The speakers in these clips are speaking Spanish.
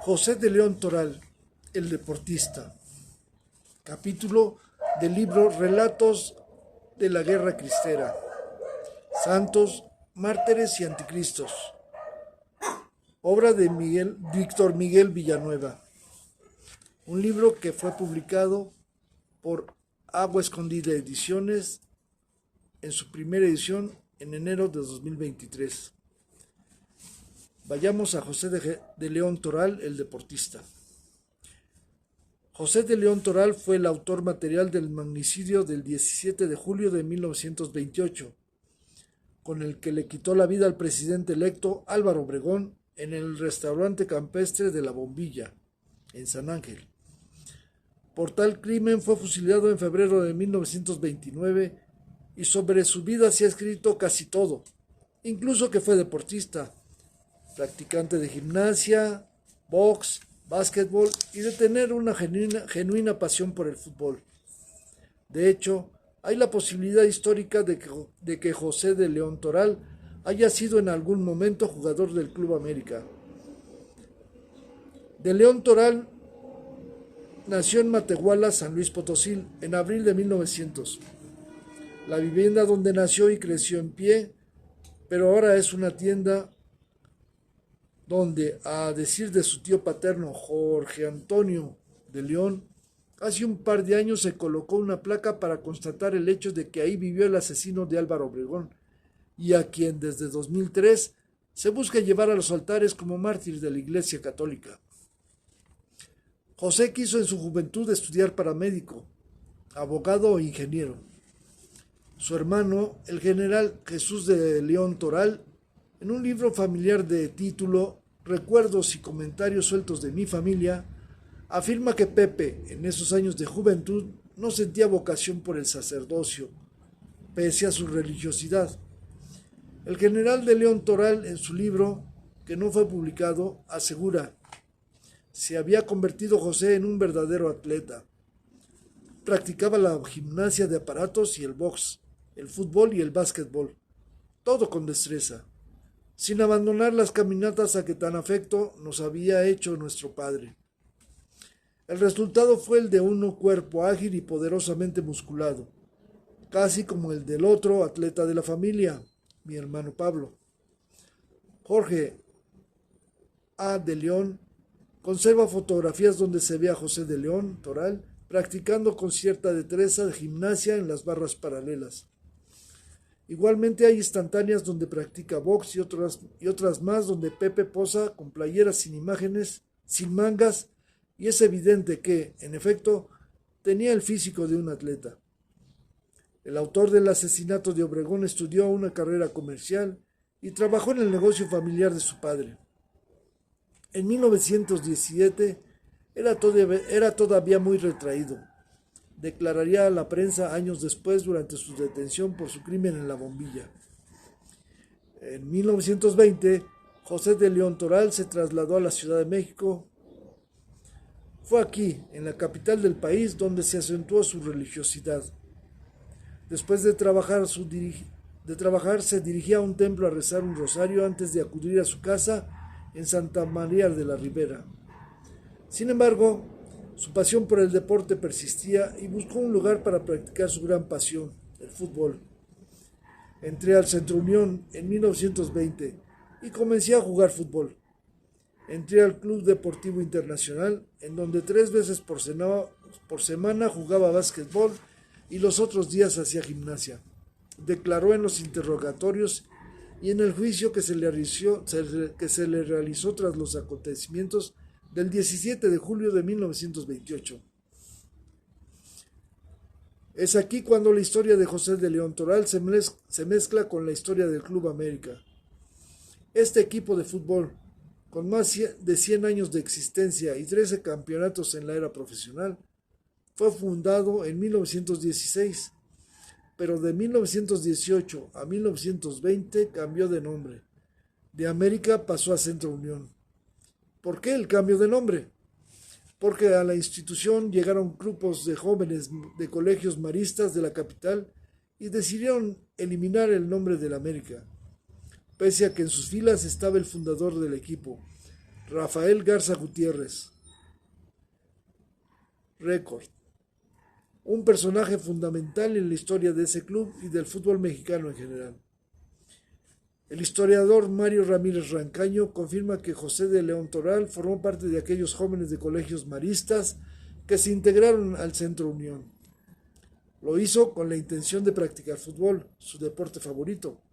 José de León Toral, el deportista. Capítulo del libro Relatos de la Guerra Cristera. Santos, mártires y anticristos. Obra de Víctor Miguel Villanueva. Un libro que fue publicado por Agua Escondida Ediciones en su primera edición en enero de 2023. Vayamos a José de León Toral, el deportista. José de León Toral fue el autor material del magnicidio del 17 de julio de 1928, con el que le quitó la vida al presidente electo Álvaro Obregón en el restaurante campestre de La Bombilla, en San Ángel. Por tal crimen fue fusilado en febrero de 1929 y sobre su vida se ha escrito casi todo, incluso que fue deportista, practicante de gimnasia, box, básquetbol y de tener una genuina pasión por el fútbol. De hecho, hay la posibilidad histórica de que José de León Toral haya sido en algún momento jugador del Club América. De León Toral nació en Matehuala, San Luis Potosí, en abril de 1900. La vivienda donde nació y creció en pie, pero ahora es una tienda donde, a decir de su tío paterno Jorge Antonio de León, hace un par de años se colocó una placa para constatar el hecho de que ahí vivió el asesino de Álvaro Obregón, y a quien desde 2003 se busca llevar a los altares como mártir de la Iglesia Católica. José quiso en su juventud estudiar para médico, abogado o ingeniero. Su hermano, el general Jesús de León Toral, en un libro familiar de título Recuerdos y comentarios sueltos de mi familia, afirma que Pepe, en esos años de juventud, no sentía vocación por el sacerdocio, pese a su religiosidad. El general de León Toral, en su libro, que no fue publicado, asegura: se había convertido José en un verdadero atleta. Practicaba la gimnasia de aparatos y el box, el fútbol y el básquetbol, todo con destreza, sin abandonar las caminatas a que tan afecto nos había hecho nuestro padre. El resultado fue el de un cuerpo ágil y poderosamente musculado, casi como el del otro atleta de la familia, mi hermano Pablo. Jorge A. de León conserva fotografías donde se ve a José de León Toral practicando con cierta destreza de gimnasia en las barras paralelas. Igualmente hay instantáneas donde practica box y otras más donde Pepe posa con playeras sin imágenes, sin mangas, y es evidente que, en efecto, tenía el físico de un atleta. El autor del asesinato de Obregón estudió una carrera comercial y trabajó en el negocio familiar de su padre. En 1917 era todavía muy retraído. Declararía a la prensa años después durante su detención por su crimen en La Bombilla. En 1920, José de León Toral se trasladó a la Ciudad de México. Fue aquí, en la capital del país, donde se acentuó su religiosidad. Después de trabajar, se dirigía a un templo a rezar un rosario antes de acudir a su casa en Santa María de la Ribera. Sin embargo, su pasión por el deporte persistía y buscó un lugar para practicar su gran pasión, el fútbol. Entré al Centro Unión en 1920 y comencé a jugar fútbol. Entré al Club Deportivo Internacional, en donde 3 veces por semana jugaba básquetbol y los otros días hacía gimnasia. Declaró en los interrogatorios y en el juicio que se le realizó tras los acontecimientos del 17 de julio de 1928. Es aquí cuando la historia de José de León Toral se mezcla con la historia del Club América. Este equipo de fútbol, con más de 100 años de existencia y 13 campeonatos en la era profesional, fue fundado en 1916, pero de 1918 a 1920 cambió de nombre. De América pasó a Centro Unión. ¿Por qué el cambio de nombre? Porque a la institución llegaron grupos de jóvenes de colegios maristas de la capital y decidieron eliminar el nombre del América, pese a que en sus filas estaba el fundador del equipo, Rafael Garza Gutiérrez. Récord. Un personaje fundamental en la historia de ese club y del fútbol mexicano en general. El historiador Mario Ramírez Rancaño confirma que José de León Toral formó parte de aquellos jóvenes de colegios maristas que se integraron al Centro Unión. Lo hizo con la intención de practicar fútbol, su deporte favorito.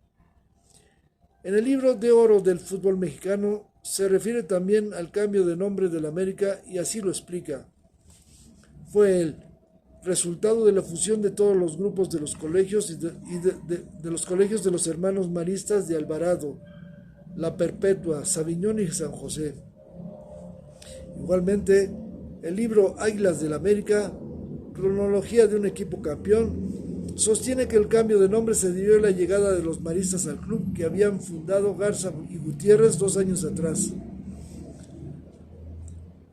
En el libro de oro del fútbol mexicano se refiere también al cambio de nombre del América y así lo explica. Fue el resultado de la fusión de todos los grupos de los colegios y de los colegios de los hermanos maristas de Alvarado, La Perpetua, Sabiñón y San José. Igualmente, el libro Águilas del América, cronología de un equipo campeón, sostiene que el cambio de nombre se debió a la llegada de los maristas al club que habían fundado Garza y Gutiérrez 2 años atrás.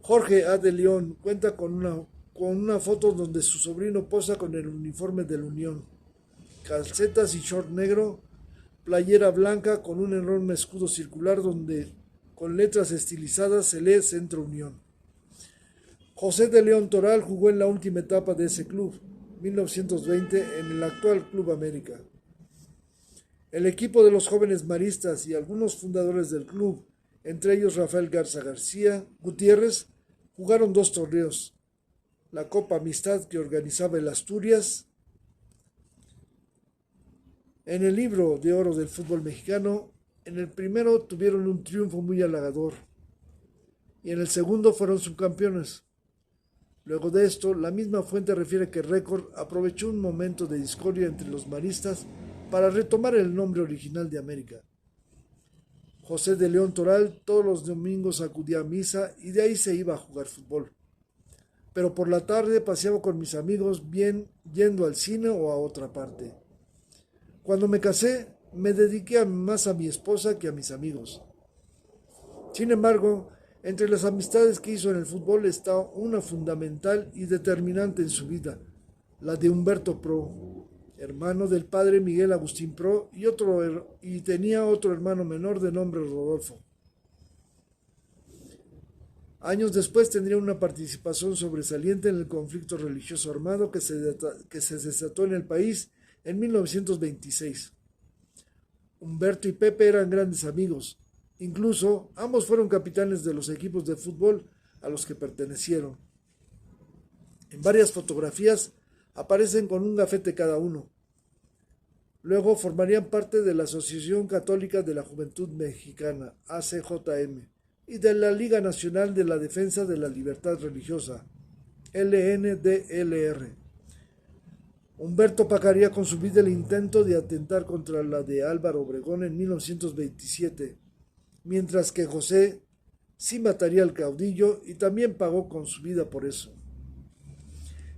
Jorge A. de León cuenta con una foto donde su sobrino posa con el uniforme de la Unión, calcetas y short negro, playera blanca con un enorme escudo circular donde con letras estilizadas se lee Centro Unión. José de León Toral jugó en la última etapa de ese club, 1920, en el actual Club América. El equipo de los jóvenes maristas y algunos fundadores del club, entre ellos Rafael Garza Gutiérrez, jugaron 2 torneos. La Copa Amistad que organizaba el Asturias. En el libro de oro del fútbol mexicano, en el primero tuvieron un triunfo muy halagador y en el segundo fueron subcampeones. Luego de esto, la misma fuente refiere que Récord aprovechó un momento de discordia entre los maristas para retomar el nombre original de América. José de León Toral todos los domingos acudía a misa y de ahí se iba a jugar fútbol. Pero por la tarde paseaba con mis amigos bien yendo al cine o a otra parte. Cuando me casé, me dediqué más a mi esposa que a mis amigos. Sin embargo, entre las amistades que hizo en el fútbol está una fundamental y determinante en su vida, la de Humberto Pro, hermano del padre Miguel Agustín Pro y tenía otro hermano menor de nombre Rodolfo. Años después tendría una participación sobresaliente en el conflicto religioso armado que se desató en el país en 1926. Humberto y Pepe eran grandes amigos. Incluso ambos fueron capitanes de los equipos de fútbol a los que pertenecieron. En varias fotografías aparecen con un gafete cada uno. Luego formarían parte de la Asociación Católica de la Juventud Mexicana, ACJM, y de la Liga Nacional de la Defensa de la Libertad Religiosa, LNDLR. Humberto pagaría con su vida el intento de atentar contra la de Álvaro Obregón en 1927, mientras que José sí mataría al caudillo y también pagó con su vida por eso.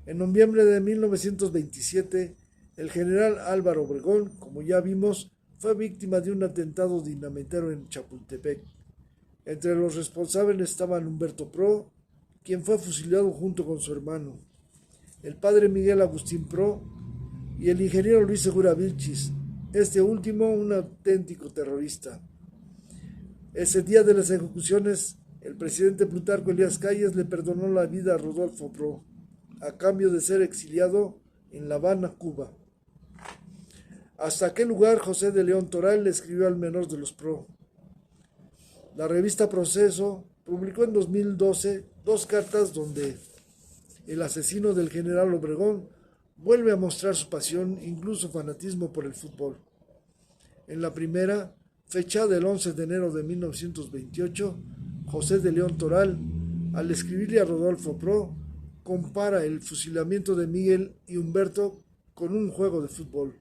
En noviembre de 1927, el general Álvaro Obregón, como ya vimos, fue víctima de un atentado dinamitero en Chapultepec. Entre los responsables estaban Humberto Pro, quien fue fusilado junto con su hermano, el padre Miguel Agustín Pro y el ingeniero Luis Segura Vilchis, este último un auténtico terrorista. Ese día de las ejecuciones, el presidente Plutarco Elías Calles le perdonó la vida a Rodolfo Pro, a cambio de ser exiliado en La Habana, Cuba. Hasta aquel lugar, José de León Toral le escribió al menor de los Pro. La revista Proceso publicó en 2012 2 cartas donde el asesino del general Obregón vuelve a mostrar su pasión, incluso fanatismo por el fútbol. En la primera, fechada el 11 de enero de 1928, José de León Toral, al escribirle a Rodolfo Pro, compara el fusilamiento de Miguel y Humberto con un juego de fútbol.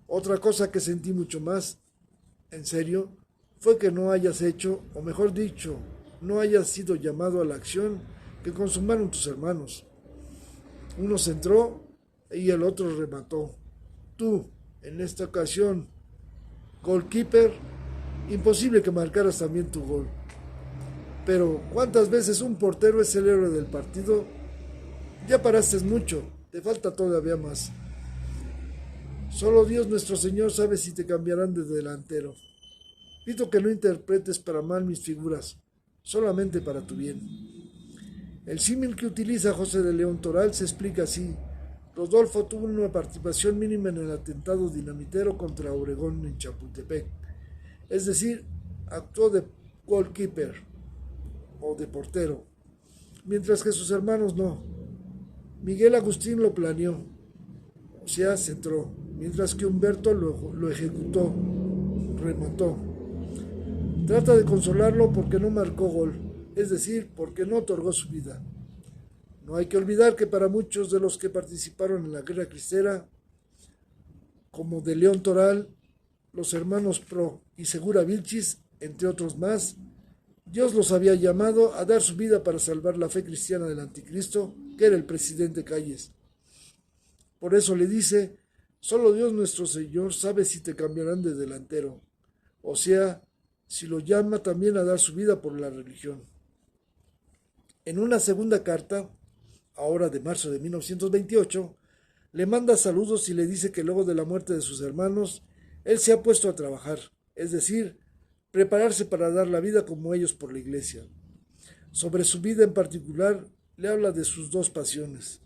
Otra cosa que sentí mucho más, en serio, fue que no hayas hecho, o mejor dicho, no hayas sido llamado a la acción que consumaron tus hermanos. Uno centró y el otro remató. Tú, en esta ocasión, goalkeeper, imposible que marcaras también tu gol. Pero, ¿cuántas veces un portero es el héroe del partido? Ya paraste mucho, te falta todavía más. Solo Dios nuestro Señor sabe si te cambiarán de delantero. Pido que no interpretes para mal mis figuras. solamente para tu bien. El símil que utiliza José de León Toral se explica así. Rodolfo tuvo una participación mínima en el atentado dinamitero contra Obregón en Chapultepec. Es decir, actuó de goalkeeper o de portero, mientras que sus hermanos no. Miguel Agustín lo planeó, o sea, centró, mientras que Humberto lo ejecutó, remató. Trata de consolarlo porque no marcó gol, es decir, porque no otorgó su vida. No hay que olvidar que para muchos de los que participaron en la guerra cristera, como de León Toral, los hermanos Pro y Segura Vilchis, entre otros más, Dios los había llamado a dar su vida para salvar la fe cristiana del anticristo, que era el presidente Calles. Por eso le dice, solo Dios nuestro Señor sabe si te cambiarán de delantero, o sea, si lo llama también a dar su vida por la religión. En una segunda carta, ahora de marzo de 1928, le manda saludos y le dice que luego de la muerte de sus hermanos, él se ha puesto a trabajar, es decir, prepararse para dar la vida como ellos por la iglesia. Sobre su vida en particular, le habla de sus dos pasiones.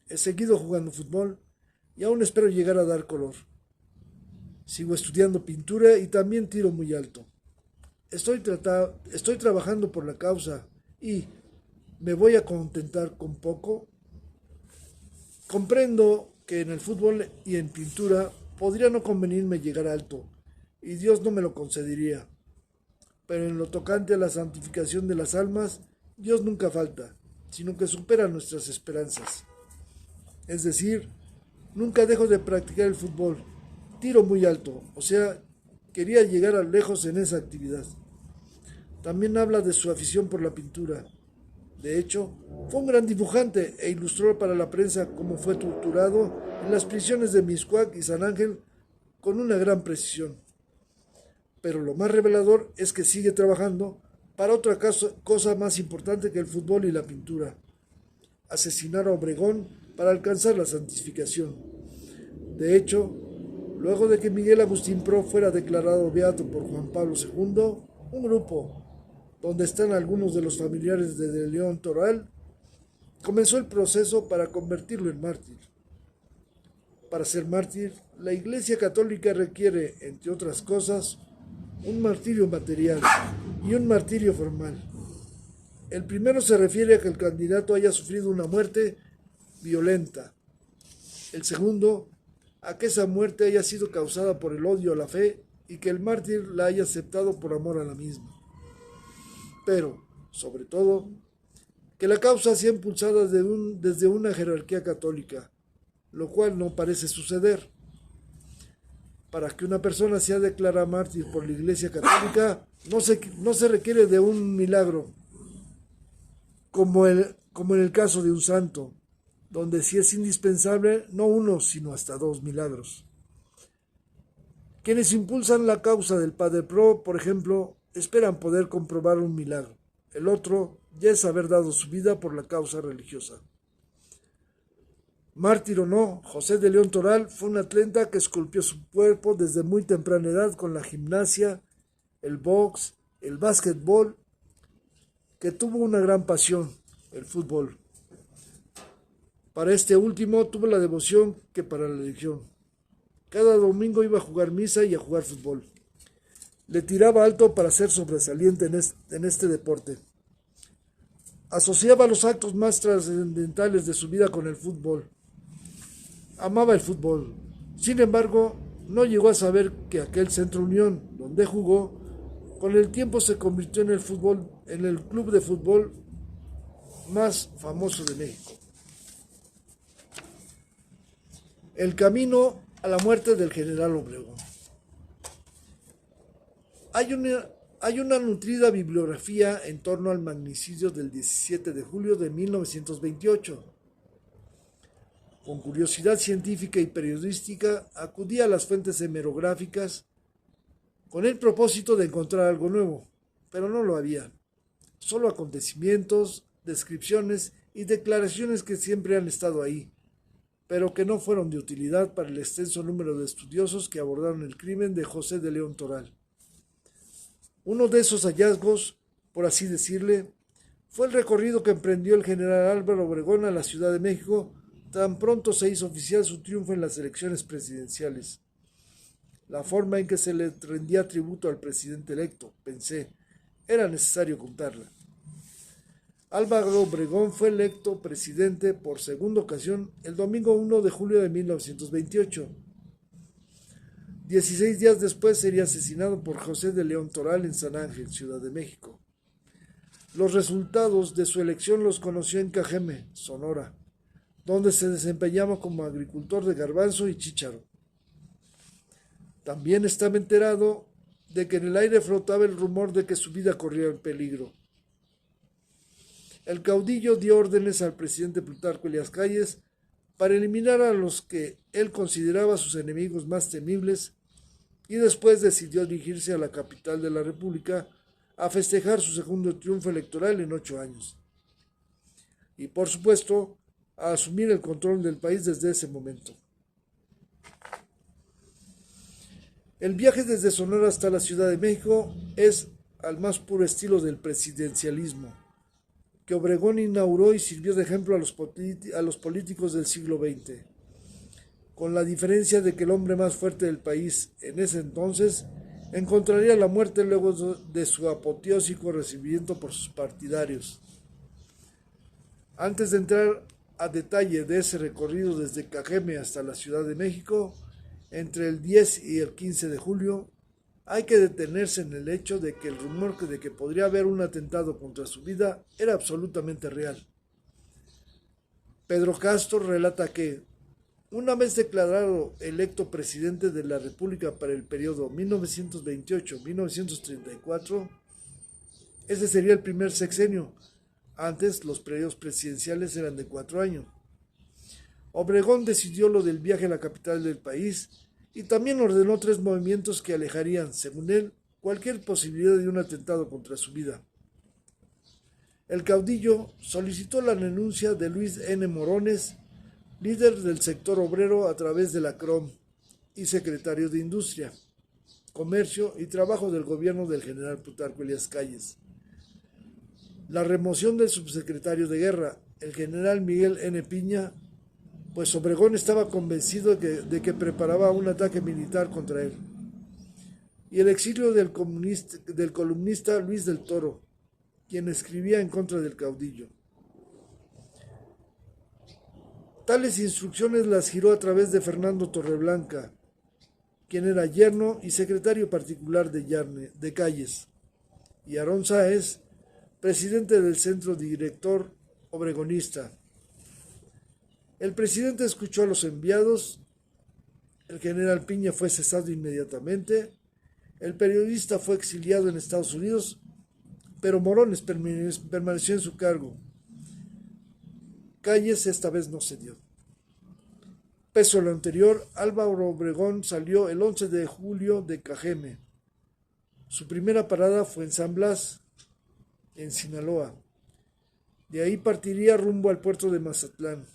He seguido jugando fútbol y aún espero llegar a dar color. Sigo estudiando pintura y también tiro muy alto. Estoy trabajando por la causa y me voy a contentar con poco. Comprendo que en el fútbol y en pintura podría no convenirme llegar alto y Dios no me lo concedería. Pero en lo tocante a la santificación de las almas, Dios nunca falta, sino que supera nuestras esperanzas. Es decir, nunca dejo de practicar el fútbol. Tiro muy alto, o sea, quería llegar a lejos en esa actividad. También habla de su afición por la pintura. De hecho, fue un gran dibujante e ilustró para la prensa cómo fue torturado en las prisiones de Mixcoac y San Ángel con una gran precisión. Pero lo más revelador es que sigue trabajando para otra cosa más importante que el fútbol y la pintura: asesinar a Obregón para alcanzar la santificación. De hecho, luego de que Miguel Agustín Pro fuera declarado beato por Juan Pablo II, un grupo, donde están algunos de los familiares de León Toral, comenzó el proceso para convertirlo en mártir. Para ser mártir, la Iglesia Católica requiere, entre otras cosas, un martirio material y un martirio formal. El primero se refiere a que el candidato haya sufrido una muerte violenta. El segundo, a que esa muerte haya sido causada por el odio a la fe y que el mártir la haya aceptado por amor a la misma. Pero, sobre todo, que la causa sea impulsada desde una jerarquía católica, lo cual no parece suceder. Para que una persona sea declarada mártir por la Iglesia Católica, no se requiere de un milagro, como en el caso de un santo, donde sí es indispensable no uno, sino hasta dos milagros. Quienes impulsan la causa del Padre Pro, por ejemplo, esperan poder comprobar un milagro. El otro ya es haber dado su vida por la causa religiosa. Mártir o no, José de León Toral fue un atleta que esculpió su cuerpo desde muy temprana edad con la gimnasia, el box, el básquetbol, que tuvo una gran pasión, el fútbol. Para este último tuvo la devoción que para la religión. Cada domingo iba a jugar misa y a jugar fútbol. Le tiraba alto para ser sobresaliente en este deporte. Asociaba los actos más trascendentales de su vida con el fútbol. Amaba el fútbol. Sin embargo, no llegó a saber que aquel Centro Unión, donde jugó, con el tiempo se convirtió en el club de fútbol más famoso de México. El camino a la muerte del general Obregón. Hay una nutrida bibliografía en torno al magnicidio del 17 de julio de 1928. Con curiosidad científica y periodística, acudí a las fuentes hemerográficas con el propósito de encontrar algo nuevo, pero no lo había. Solo acontecimientos, descripciones y declaraciones que siempre han estado ahí, pero que no fueron de utilidad para el extenso número de estudiosos que abordaron el crimen de José de León Toral. Uno de esos hallazgos por así decirle, fue el recorrido que emprendió el general Álvaro Obregón a la Ciudad de México tan pronto se hizo oficial su triunfo en las elecciones presidenciales. La forma en que se le rendía tributo al presidente electo, pensé, era necesario contarla. Álvaro Obregón fue electo presidente por segunda ocasión el domingo 1 de julio de 1928. 16 días después sería asesinado por José de León Toral en San Ángel, Ciudad de México. Los resultados de su elección los conoció en Cajeme, Sonora, donde se desempeñaba como agricultor de garbanzo y chícharo. También estaba enterado de que en el aire flotaba el rumor de que su vida corría en peligro. El caudillo dio órdenes al presidente Plutarco Elías Calles para eliminar a los que él consideraba sus enemigos más temibles y después decidió dirigirse a la capital de la República a festejar su segundo triunfo electoral en 8 años. Y por supuesto, a asumir el control del país desde ese momento. El viaje desde Sonora hasta la Ciudad de México es al más puro estilo del presidencialismo, que Obregón inauguró y sirvió de ejemplo a los políticos del siglo XX, con la diferencia de que el hombre más fuerte del país en ese entonces encontraría la muerte luego de su apoteósico recibimiento por sus partidarios. Antes de entrar a detalle de ese recorrido desde Cajeme hasta la Ciudad de México, entre el 10 y el 15 de julio, hay que detenerse en el hecho de que el rumor de que podría haber un atentado contra su vida era absolutamente real. Pedro Castro relata que, una vez declarado electo presidente de la República para el periodo 1928-1934, ese sería el primer sexenio. Antes los periodos presidenciales eran de 4 años. Obregón decidió lo del viaje a la capital del país y también ordenó 3 movimientos que alejarían, según él, cualquier posibilidad de un atentado contra su vida. El caudillo solicitó la renuncia de Luis N. Morones, líder del sector obrero a través de la CROM y secretario de Industria, Comercio y Trabajo del gobierno del general Plutarco Elías Calles. La remoción del subsecretario de Guerra, el general Miguel N. Piña, pues Obregón estaba convencido de que preparaba un ataque militar contra él. Y el exilio del columnista Luis del Toro, quien escribía en contra del caudillo. Tales instrucciones las giró a través de Fernando Torreblanca, quien era yerno y secretario particular de Calles, y Aarón Sáez, presidente del centro director obregonista. El presidente escuchó a los enviados, el general Piña fue cesado inmediatamente, el periodista fue exiliado en Estados Unidos, pero Morones permaneció en su cargo. Calles esta vez no cedió. Pese a lo anterior, Álvaro Obregón salió el 11 de julio de Cajeme. Su primera parada fue en San Blas, en Sinaloa. De ahí partiría rumbo al puerto de Mazatlán.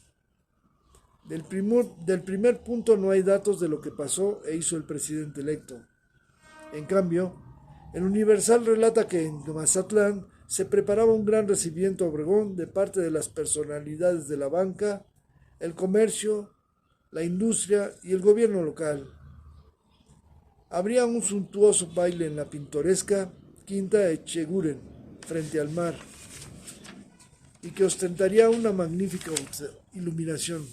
Del primer punto no hay datos de lo que pasó e hizo el presidente electo. En cambio, el Universal relata que en Mazatlán se preparaba un gran recibimiento a Obregón de parte de las personalidades de la banca, el comercio, la industria y el gobierno local. Habría un suntuoso baile en la pintoresca Quinta Echeguren, frente al mar, y que ostentaría una magnífica iluminación.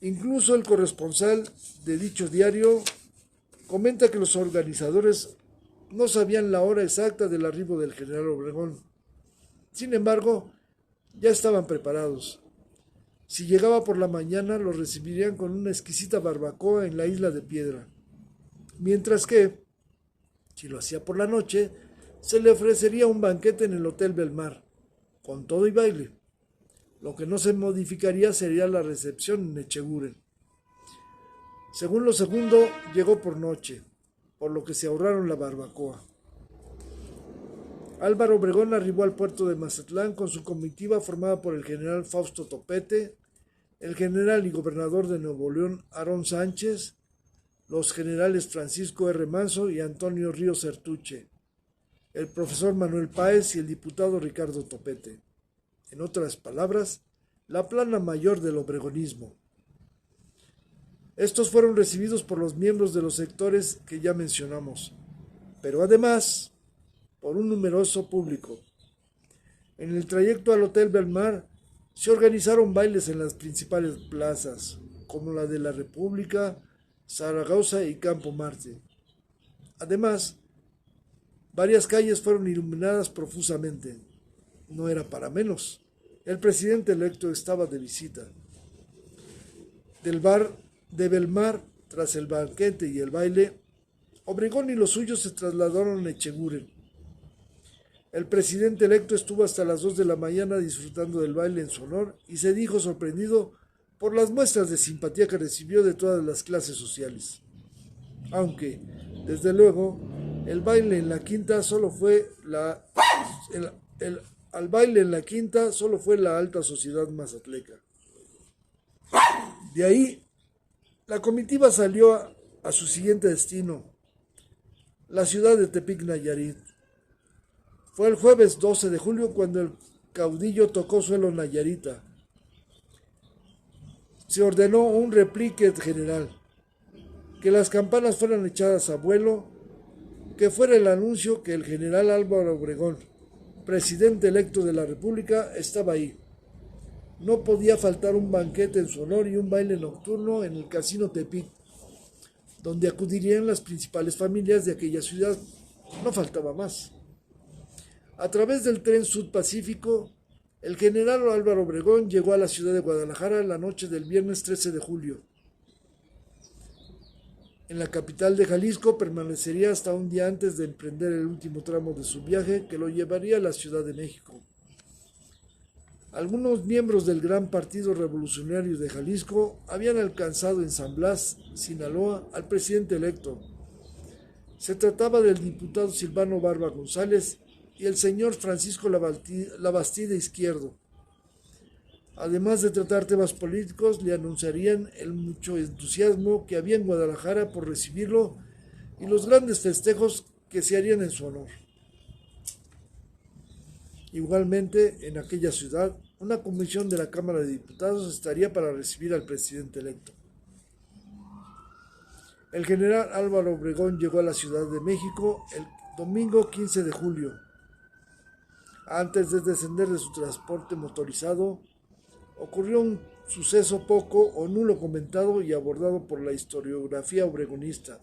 Incluso el corresponsal de dicho diario comenta que los organizadores no sabían la hora exacta del arribo del general Obregón. Sin embargo, ya estaban preparados. Si llegaba por la mañana, lo recibirían con una exquisita barbacoa en la Isla de Piedra. Mientras que, si lo hacía por la noche, se le ofrecería un banquete en el Hotel Belmar, con todo y baile. Lo que no se modificaría sería la recepción en Echeguren. Según lo segundo, llegó por noche, por lo que se ahorraron la barbacoa. Álvaro Obregón arribó al puerto de Mazatlán con su comitiva formada por el general Fausto Topete, el general y gobernador de Nuevo León Aarón Sánchez, los generales Francisco R. Manso y Antonio Ríos Sertuche. el profesor Manuel Páez y el diputado Ricardo Topete. En otras palabras, la plana mayor del obregonismo. Estos fueron recibidos por los miembros de los sectores que ya mencionamos, pero además por un numeroso público. En el trayecto al Hotel Belmar se organizaron bailes en las principales plazas, como la de la República, Zaragoza y Campo Marte. Además, varias calles fueron iluminadas profusamente. No era para menos. El presidente electo estaba de visita. Del bar de Belmar, tras el banquete y el baile, Obregón y los suyos se trasladaron a Echeguren. El presidente electo estuvo hasta las 2 de la mañana disfrutando del baile en su honor y se dijo sorprendido por las muestras de simpatía que recibió de todas las clases sociales. Aunque, desde luego, el baile en la quinta solo fue al baile en la quinta solo fue la alta sociedad mazatleca. De ahí, la comitiva salió a su siguiente destino, la ciudad de Tepic, Nayarit. Fue el jueves 12 de julio cuando el caudillo tocó suelo nayarita. Se ordenó un replique general, que las campanas fueran echadas a vuelo, que fuera el anuncio que el general Álvaro Obregón, presidente electo de la República, estaba ahí. No podía faltar un banquete en su honor y un baile nocturno en el Casino Tepic, donde acudirían las principales familias de aquella ciudad. No faltaba más. A través del tren Sud Pacífico, el general Álvaro Obregón llegó a la ciudad de Guadalajara la noche del viernes 13 de julio. En la capital de Jalisco permanecería hasta un día antes de emprender el último tramo de su viaje que lo llevaría a la Ciudad de México. Algunos miembros del Gran Partido Revolucionario de Jalisco habían alcanzado en San Blas, Sinaloa, al presidente electo. Se trataba del diputado Silvano Barba González y el señor Francisco Labastida Izquierdo. Además de tratar temas políticos, le anunciarían el mucho entusiasmo que había en Guadalajara por recibirlo y los grandes festejos que se harían en su honor. Igualmente, en aquella ciudad, una comisión de la Cámara de Diputados estaría para recibir al presidente electo. El general Álvaro Obregón llegó a la Ciudad de México el domingo 15 de julio. Antes de descender de su transporte motorizado, ocurrió un suceso poco o nulo comentado y abordado por la historiografía obregonista,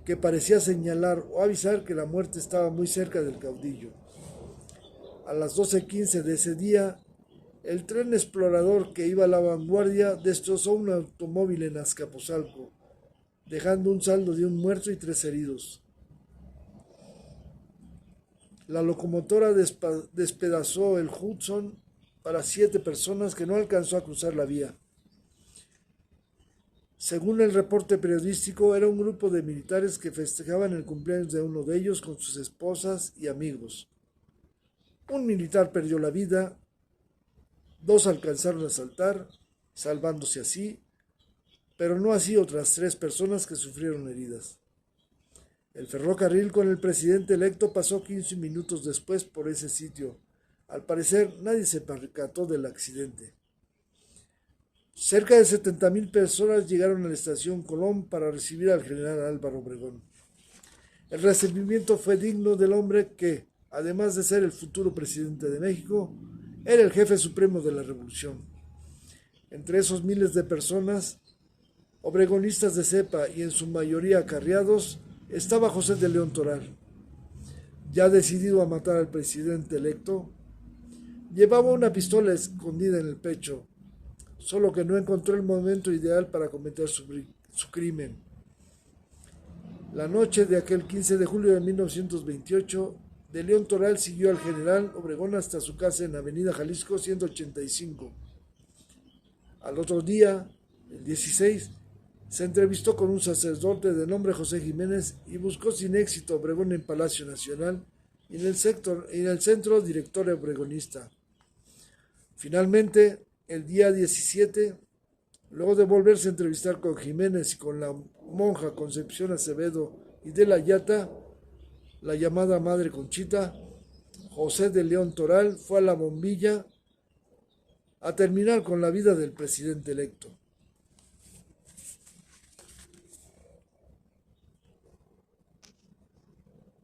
que parecía señalar o avisar que la muerte estaba muy cerca del caudillo. A las 12:15 de ese día, el tren explorador que iba a la vanguardia destrozó un automóvil en Azcapotzalco, dejando un saldo de un muerto y 3 heridos. La locomotora despedazó el Hudson para 7 personas que no alcanzó a cruzar la vía. Según el reporte periodístico, era un grupo de militares que festejaban el cumpleaños de uno de ellos con sus esposas y amigos. Un militar perdió la vida, 2 alcanzaron a saltar, salvándose así, pero no así otras 3 personas que sufrieron heridas. El ferrocarril con el presidente electo pasó 15 minutos después por ese sitio. Al parecer, nadie se percató del accidente. Cerca de 70,000 personas llegaron a la estación Colón para recibir al general Álvaro Obregón. El recibimiento fue digno del hombre que, además de ser el futuro presidente de México, era el jefe supremo de la revolución. Entre esos miles de personas, obregonistas de cepa y en su mayoría acarreados, estaba José de León Toral. Ya decidido a matar al presidente electo, llevaba una pistola escondida en el pecho, solo que no encontró el momento ideal para cometer su crimen. La noche de aquel 15 de julio de 1928, de León Toral siguió al general Obregón hasta su casa en Avenida Jalisco 185. Al otro día, el 16, se entrevistó con un sacerdote de nombre José Jiménez y buscó sin éxito a Obregón en Palacio Nacional y en el centro directorio obregonista. Finalmente, el día 17, luego de volverse a entrevistar con Jiménez y con la monja Concepción Acevedo y de la Yata, la llamada Madre Conchita, José de León Toral fue a la bombilla a terminar con la vida del presidente electo.